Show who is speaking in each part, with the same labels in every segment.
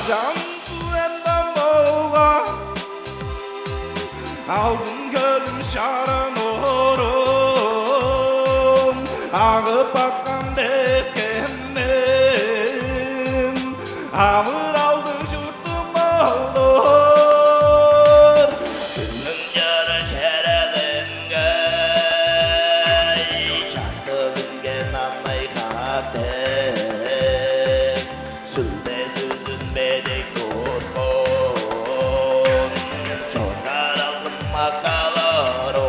Speaker 1: 장수한다 뭐가 아군 걸음 샤란 오름 아그박간 데스겠네 아무를 aldı jurtum olur
Speaker 2: Günün yarı kerelinge Çastığınge namay katem Sülde süzün bedik kurkun Çonar aldım makalarım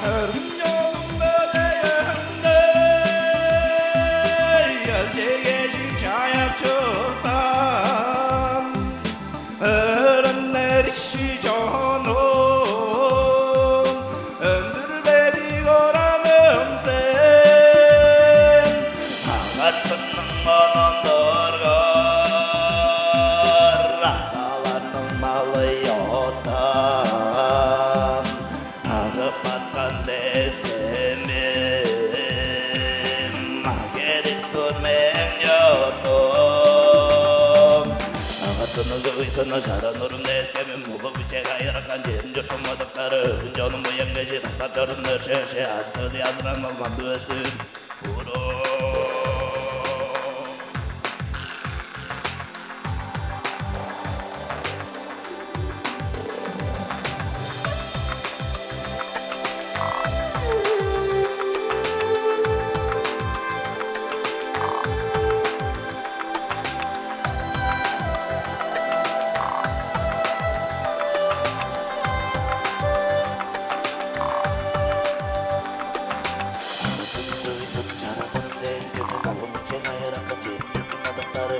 Speaker 1: Örüm yolunda değerinde Geleceğin çayap çoktan Öğrenler işi canım Öndürmedik oranım sen
Speaker 2: Ağatsının onundurgar Akalarının malı yotan Ağıp atkan desemim Magerit sürmeyen yotum Ağatsının kıyısını şaran urun destemim Ulu biçek ayırakan yerim yurtum odıkları Hıncanın bu yengeci takatörün nörşeşe Açtı diyadıran olman düğesün Vurun Ağzını dövüysün çarabının dezgini Oğlum içe ayırakan yerim yurtum odıkları